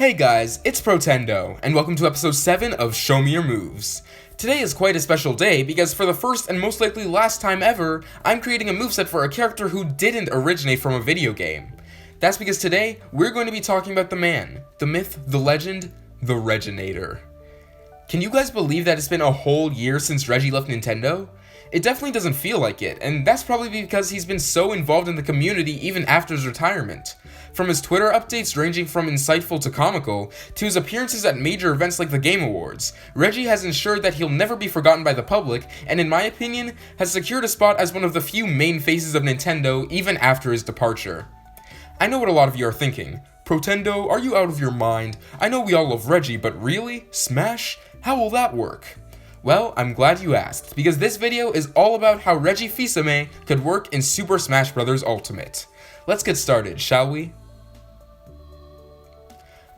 Hey guys, it's Protendo, and welcome to episode 7 of Show Me Your Moves. Today is quite a special day because for the first and most likely last time ever, I'm creating a moveset for a character who didn't originate from a video game. That's because today, we're going to be talking about the man, the myth, the legend, the Reginator. Can you guys believe that it's been a whole year since Reggie left Nintendo? It definitely doesn't feel like it, and that's probably because he's been so involved in the community even after his retirement. From his Twitter updates ranging from insightful to comical, to his appearances at major events like the Game Awards, Reggie has ensured that he'll never be forgotten by the public, and in my opinion, has secured a spot as one of the few main faces of Nintendo even after his departure. I know what a lot of you are thinking. Protendo, are you out of your mind? I know we all love Reggie, but really? Smash? How will that work? Well, I'm glad you asked, because this video is all about how Reggie Fils-Aime could work in Super Smash Bros. Ultimate. Let's get started, shall we?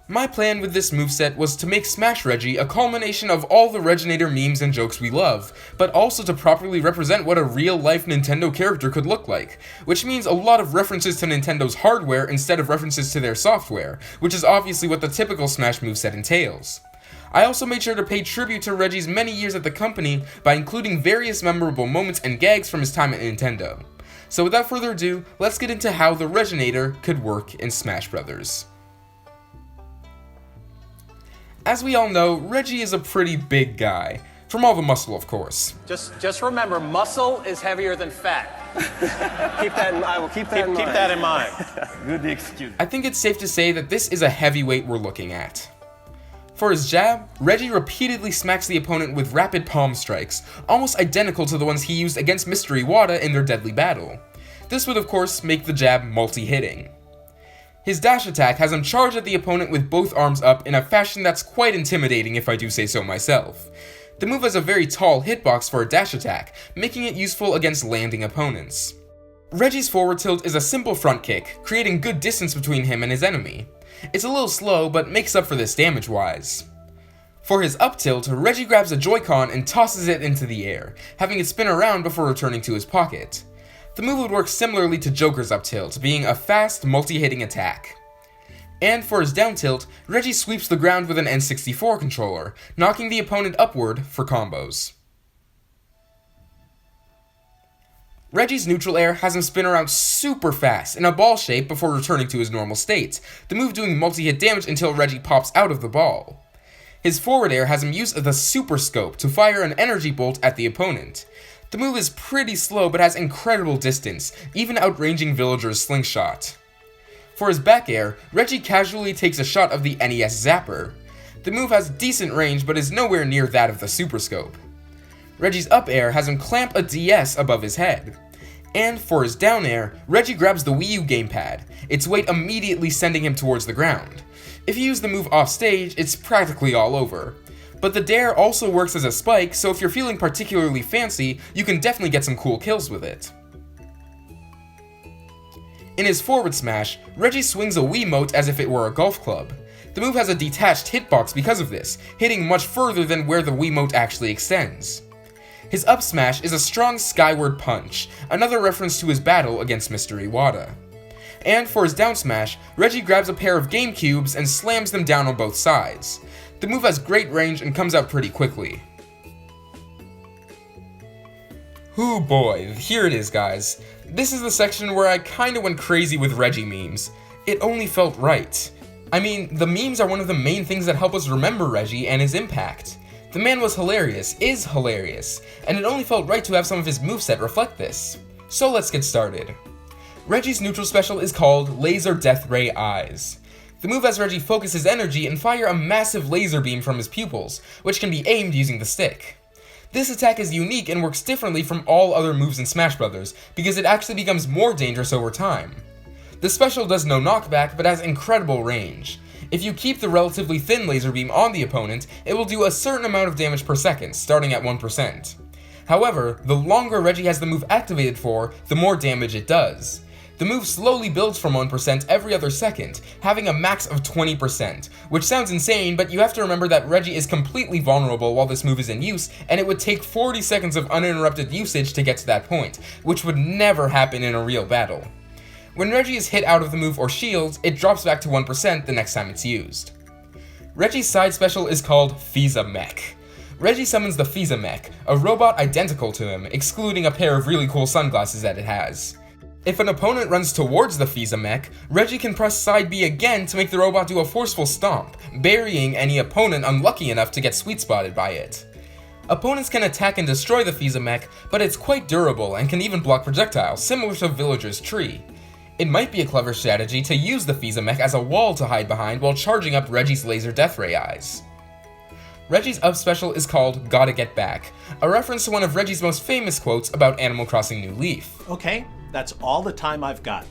My plan with this moveset was to make Smash Reggie a culmination of all the Reginator memes and jokes we love, but also to properly represent what a real-life Nintendo character could look like, which means a lot of references to Nintendo's hardware instead of references to their software, which is obviously what the typical Smash moveset entails. I also made sure to pay tribute to Reggie's many years at the company by including various memorable moments and gags from his time at Nintendo. So without further ado, let's get into how the Reginator could work in Smash Bros. As we all know, Reggie is a pretty big guy. From all the muscle, of course. Just remember, muscle is heavier than fat. Keep that in mind. I will keep that in mind. Keep that in mind. Good excuse. I think it's safe to say that this is a heavyweight we're looking at. For his jab, Reggie repeatedly smacks the opponent with rapid palm strikes, almost identical to the ones he used against Mr. Iwata in their deadly battle. This would of course make the jab multi-hitting. His dash attack has him charge at the opponent with both arms up in a fashion that's quite intimidating if I do say so myself. The move has a very tall hitbox for a dash attack, making it useful against landing opponents. Reggie's forward tilt is a simple front kick, creating good distance between him and his enemy. It's a little slow, but makes up for this damage-wise. For his up tilt, Reggie grabs a Joy-Con and tosses it into the air, having it spin around before returning to his pocket. The move would work similarly to Joker's up tilt, being a fast, multi-hitting attack. And for his down tilt, Reggie sweeps the ground with an N64 controller, knocking the opponent upward for combos. Reggie's neutral air has him spin around super fast in a ball shape before returning to his normal state, the move doing multi-hit damage until Reggie pops out of the ball. His forward air has him use the super scope to fire an energy bolt at the opponent. The move is pretty slow but has incredible distance, even outranging Villager's slingshot. For his back air, Reggie casually takes a shot of the NES Zapper. The move has decent range but is nowhere near that of the super scope. Reggie's up air has him clamp a DS above his head. And for his down air, Reggie grabs the Wii U gamepad, its weight immediately sending him towards the ground. If you use the move off stage, it's practically all over. But the dare also works as a spike, so if you're feeling particularly fancy, you can definitely get some cool kills with it. In his forward smash, Reggie swings a Wiimote as if it were a golf club. The move has a detached hitbox because of this, hitting much further than where the Wiimote actually extends. His up smash is a strong skyward punch, another reference to his battle against Mr. Iwata. And for his down smash, Reggie grabs a pair of GameCubes and slams them down on both sides. The move has great range and comes out pretty quickly. Ooh boy, here it is guys. This is the section where I kinda went crazy with Reggie memes. It only felt right. I mean, the memes are one of the main things that help us remember Reggie and his impact. The man was hilarious, is hilarious, and it only felt right to have some of his moveset reflect this. So let's get started. Reggie's neutral special is called Laser Death Ray Eyes. The move has Reggie focus his energy and fire a massive laser beam from his pupils, which can be aimed using the stick. This attack is unique and works differently from all other moves in Smash Bros. Because it actually becomes more dangerous over time. The special does no knockback but has incredible range. If you keep the relatively thin laser beam on the opponent, it will do a certain amount of damage per second, starting at 1%. However, the longer Reggie has the move activated for, the more damage it does. The move slowly builds from 1% every other second, having a max of 20%, which sounds insane, but you have to remember that Reggie is completely vulnerable while this move is in use, and it would take 40 seconds of uninterrupted usage to get to that point, which would never happen in a real battle. When Reggie is hit out of the move or shields, it drops back to 1% the next time it's used. Reggie's side special is called Fils-Aime. Reggie summons the Fils-Aime, a robot identical to him, excluding a pair of really cool sunglasses that it has. If an opponent runs towards the Fils-Aime, Reggie can press side B again to make the robot do a forceful stomp, burying any opponent unlucky enough to get sweet spotted by it. Opponents can attack and destroy the Fils-Aime, but it's quite durable and can even block projectiles, similar to Villager's tree. It might be a clever strategy to use the Fils-Aime as a wall to hide behind while charging up Reggie's laser death ray eyes. Reggie's up special is called Gotta Get Back, a reference to one of Reggie's most famous quotes about Animal Crossing New Leaf. Okay, that's all the time I've got.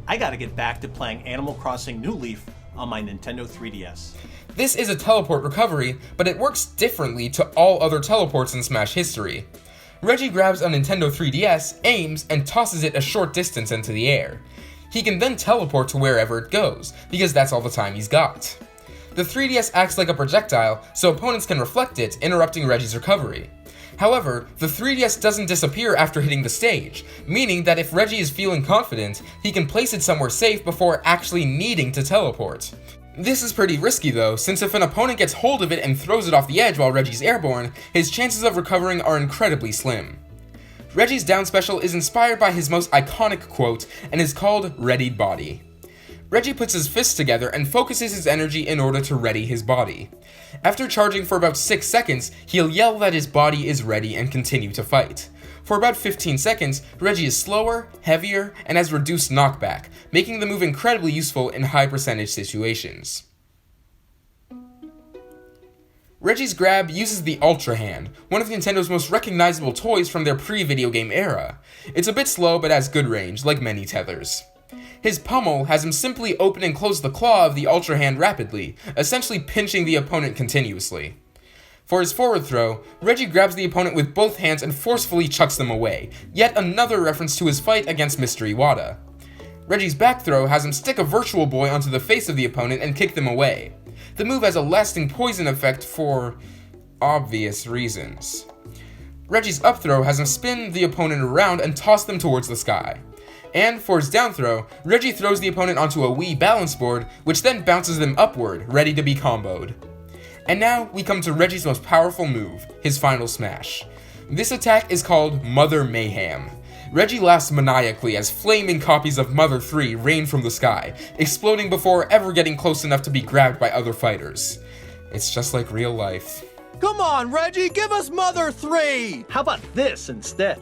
I gotta get back to playing Animal Crossing New Leaf on my Nintendo 3DS. This is a teleport recovery, but it works differently to all other teleports in Smash history. Reggie grabs a Nintendo 3DS, aims, and tosses it a short distance into the air. He can then teleport to wherever it goes, because that's all the time he's got. The 3DS acts like a projectile, so opponents can reflect it, interrupting Reggie's recovery. However, the 3DS doesn't disappear after hitting the stage, meaning that if Reggie is feeling confident, he can place it somewhere safe before actually needing to teleport. This is pretty risky though, since if an opponent gets hold of it and throws it off the edge while Reggie's airborne, his chances of recovering are incredibly slim. Reggie's down special is inspired by his most iconic quote and is called Readied Body. Reggie puts his fists together and focuses his energy in order to ready his body. After charging for about 6 seconds, he'll yell that his body is ready and continue to fight. For about 15 seconds, Reggie is slower, heavier, and has reduced knockback, making the move incredibly useful in high percentage situations. Reggie's grab uses the Ultra Hand, one of Nintendo's most recognizable toys from their pre-video game era. It's a bit slow but has good range, like many tethers. His pummel has him simply open and close the claw of the Ultra Hand rapidly, essentially pinching the opponent continuously. For his forward throw, Reggie grabs the opponent with both hands and forcefully chucks them away, yet another reference to his fight against Mr. Iwata. Reggie's back throw has him stick a Virtual Boy onto the face of the opponent and kick them away. The move has a lasting poison effect for obvious reasons. Reggie's up throw has him spin the opponent around and toss them towards the sky. And for his down throw, Reggie throws the opponent onto a Wii balance board, which then bounces them upward, ready to be comboed. And now we come to Reggie's most powerful move, his final smash. This attack is called Mother Mayhem. Reggie laughs maniacally as flaming copies of Mother 3 rain from the sky, exploding before ever getting close enough to be grabbed by other fighters. It's just like real life. Come on, Reggie, give us Mother 3! How about this instead?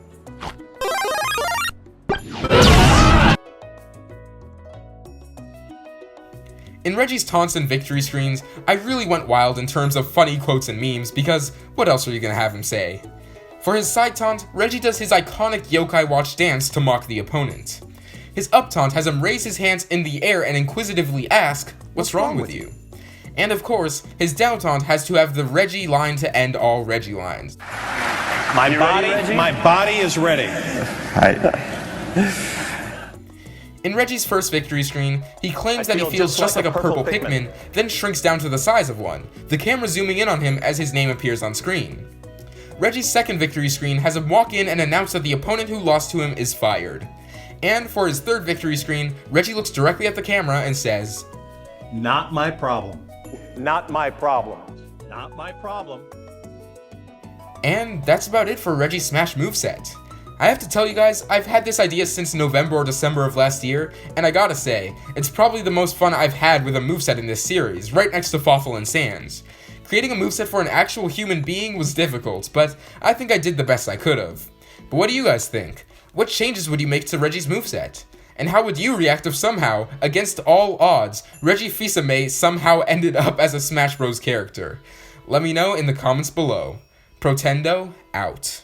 In Reggie's taunts and victory screens, I really went wild in terms of funny quotes and memes because what else are you gonna have him say? For his side taunt, Reggie does his iconic Yokai Watch dance to mock the opponent. His up taunt has him raise his hands in the air and inquisitively ask, "What's wrong with you?" And of course, his down taunt has to have the Reggie line to end all Reggie lines. My body is ready. In Reggie's first victory screen, he claims that he feels just like a purple Pikmin, then shrinks down to the size of one, the camera zooming in on him as his name appears on screen. Reggie's second victory screen has him walk in and announce that the opponent who lost to him is fired. And for his third victory screen, Reggie looks directly at the camera and says, Not my problem. Not my problem. Not my problem. And that's about it for Reggie's Smash moveset. I have to tell you guys, I've had this idea since November or December of last year, and I gotta say, it's probably the most fun I've had with a moveset in this series, right next to Fawful and Sans. Creating a moveset for an actual human being was difficult, but I think I did the best I could've. But what do you guys think? What changes would you make to Reggie's moveset? And how would you react if somehow, against all odds, Reggie Fils-Aime somehow ended up as a Smash Bros. Character? Let me know in the comments below. Protendo, out.